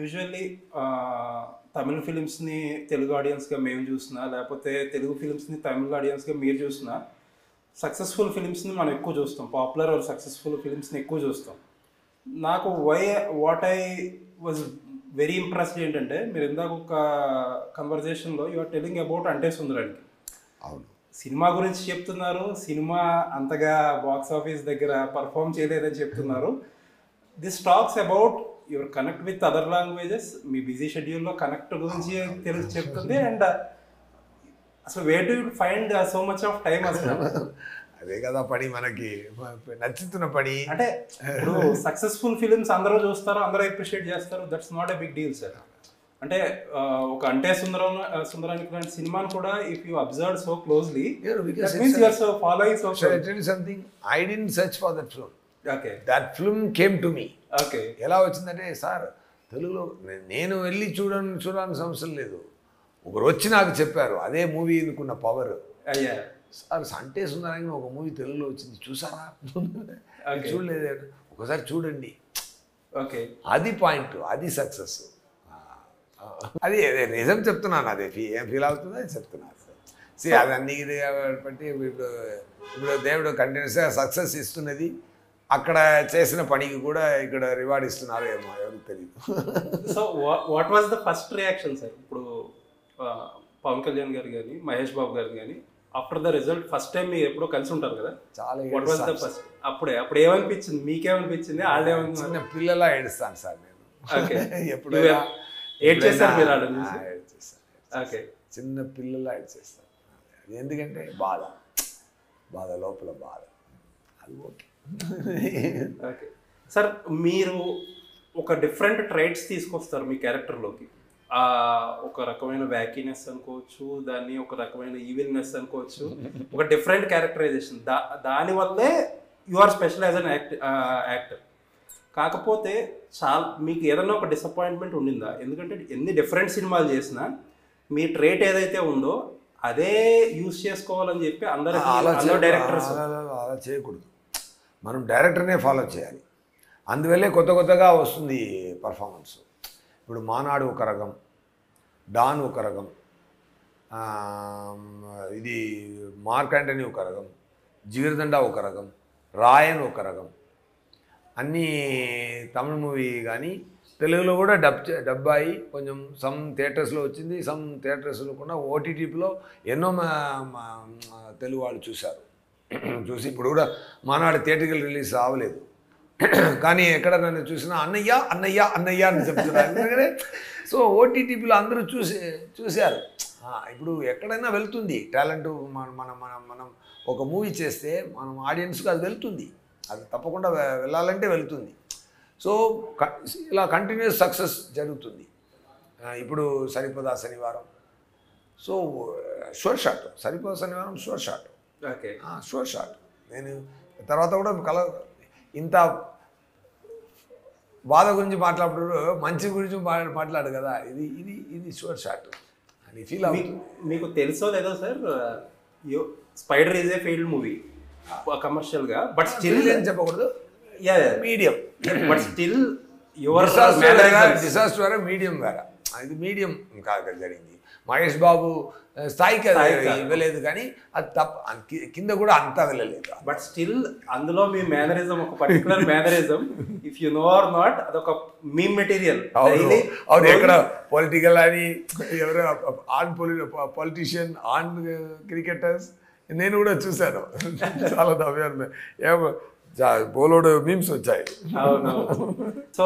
Usually తమిళ ఫిలిమ్స్‌ని తెలుగు ఆడియన్స్‌గా మేము చూసినా, లేకపోతే తెలుగు ఫిలిమ్స్‌ని తమిళ ఆడియన్స్‌గా మీరు చూసినా, సక్సెస్‌ఫుల్ ఫిలిమ్స్‌ని మనం ఎక్కువ చూస్తాం. పాపులర్ ఆర్ సక్సెస్‌ఫుల్ ఫిలిమ్స్‌ని ఎక్కువ చూస్తాం. నాకు what I was very impressed ఏంటంటే, మీరు ఇందాక ఒక కన్వర్జేషన్‌లో యు ఆర్ టెల్లింగ్ అబౌట్ 'అంటే సుందరానికి'. అవును. సినిమా గురించి చెప్తున్నారు. సినిమా అంతగా బాక్స్ ఆఫీస్ దగ్గర పర్ఫార్మ్ చేయలేదని చెప్తున్నారు. This talks about your connect with other languages. మీ బిజీ షెడ్యూల్లో కనెక్ట్ గురించి తెలుసు చెప్తుంది. అండ్ అసలు way do you find so much of time అసలు? అదే కదా పని, మనకి నచ్చుతున్న పని. అంటే ఇప్పుడు సక్సెస్ఫుల్ ఫిలిమ్స్ అందరూ చూస్తారు, అందరూ అప్రిషియేట్ చేస్తారు. That's not a big deal sir. అంటే ఒక అంటే సుందరానికి లాంటి సినిమాను కూడా if you observe so closely, that means you are so following so. Shall I tell you something? I didn't search for that film. Okay. That film came to me. Okay. ఎలా వచ్చిందంటే, sir తెలుగులో నేను వెళ్ళి చూడాల్సిన అవసరం లేదు, ఒకరు వచ్చి నాకు చెప్పారు అదే మూవీ అనుకున్న పవర్. అయ్యా. సార్ అంటే సుందరానికి ఒక మూవీ తెలుగులో వచ్చింది చూసారా? చూడలేదు, ఒకసారి చూడండి. ఓకే. అది పాయింట్, అది సక్సెస్. అది నిజం చెప్తున్నాను, అదే ఏం ఫీల్ అవుతుందో అది చెప్తున్నాను. అది అన్ని బట్టి ఇప్పుడు దేవుడు కంటిన్యూస్గా సక్సెస్ ఇస్తున్నది, అక్కడ చేసిన పనికి కూడా ఇక్కడ రివార్డ్ ఇస్తున్నారు ఏమో, ఎవరికి తెలియదు. So what was the first reaction sir? ఇప్పుడు పవన్ కళ్యాణ్ గారు కానీ మహేష్ బాబు గారు కానీ after the result first time మీరు ఎప్పుడో కలిసి ఉంటారు కదా, చాలా వాట్ వాజ్ ద ఫస్ట్? అప్పుడు ఏమనిపించింది, మీకేమనిపించింది? వాళ్ళు ఏమన్నా చిన్న పిల్లలా ఏడుస్తాను సార్ నేను. ఓకే. ఎప్పుడు ఏడ్ చేస్తారు మీరు వాళ్ళని చూసి? ఓకే. చిన్న పిల్లలా ఏడ్ చేస్తాను. ఎందుకంటే బాధ లోపల బాధ, అది ఓకే. ఓకే సార్, మీరు ఒక డిఫరెంట్ ట్రైట్స్ తీసుకొస్తారు మీ క్యారెక్టర్లోకి. ఒక రకమైన వ్యాకీనెస్ అనుకోవచ్చు, దాన్ని ఒక రకమైన ఈవిల్నెస్ అనుకోవచ్చు, ఒక డిఫరెంట్ క్యారెక్టరైజేషన్. దానివల్లే you are special as an actor. కాకపోతే మీకు ఏదన్నా ఒక డిసప్పాయింట్మెంట్ ఉండిందా? ఎందుకంటే ఎన్ని డిఫరెంట్ సినిమాలు చేసినా మీ ట్రేట్ ఏదైతే ఉందో అదే యూజ్ చేసుకోవాలని చెప్పి అందరూ డైరెక్టర్స్ అలా చేయకూడదు. మనం డైరెక్టర్నే ఫాలో చేయాలి. అందువల్లే కొత్తగా వస్తుంది పర్ఫార్మెన్స్. ఇప్పుడు మానాడు ఒక రకం, డాన్ ఒక రకం, ఇది మార్క్ యాంటనీ ఒక రకం, జిగర్దండా ఒక రకం, రాయన్ ఒక రకం. అన్నీ తమిళ మూవీ కానీ తెలుగులో కూడా డబ్బాయి కొంచెం సమ్ థియేటర్స్లో వచ్చింది, సమ్ థియేటర్స్లో కూడా ఓటీటీలో ఎన్నో తెలుగు వాళ్ళు చూశారు. చూసి ఇప్పుడు కూడా మానాడు థియేటర్కి రిలీజ్ అవ్వలేదు, కానీ ఎక్కడ నన్ను చూసినా అన్నయ్య అన్నయ్య అన్నయ్య అని చెప్తున్నారు. ఎందుకంటే సో ఓటీటీలో అందరూ చూశారు. ఇప్పుడు ఎక్కడైనా వెళ్తుంది టాలెంట్. మనం ఒక మూవీ చేస్తే మనం ఆడియన్స్కి అది వెళ్తుంది, అది తప్పకుండా వెళ్ళాలంటే వెళ్తుంది. సో ఇలా కంటిన్యూస్ సక్సెస్ జరుగుతుంది. ఇప్పుడు సరిపోదా శనివారం, సో షోర్ షాట్, సరిపోదా శనివారం షోర్ షాట్. ఓకే. షోర్ షాట్. నేను తర్వాత కూడా ఇంత బాధ గురించి మాట్లాడు, మంచి గురించి మాట్లాడు కదా, ఇది షోర్ షాట్ అని ఫీల్ అవుతుంది. మీకు తెలుసో లేదో sir, spider is a failed movie కమర్షియల్గా, బట్ స్టిల్ ఏం చెప్పకూడదు, medium. But still your disaster medium వేరే, ఇది మీడియం కాక జరిగింది. మహేష్ బాబు స్థాయికి వెళ్ళలేదు, కానీ అది కింద కూడా అంతా వెళ్ళలేదు. బట్ స్టిల్ అందులో మీ మేనరిజం, ఒక particular mannerism, if you know or not, అదొక మీమ్ మెటీరియల్. అవును, ఎక్కడ పొలిటికల్ అని ఎవరో పొలిటీషియన్, ఆన్ క్రికెటర్స్ నేను కూడా చూశాను. చాలా నవ్వాను. ఏమో బోలోడు మీమ్స్ వచ్చాయి. అవును. సో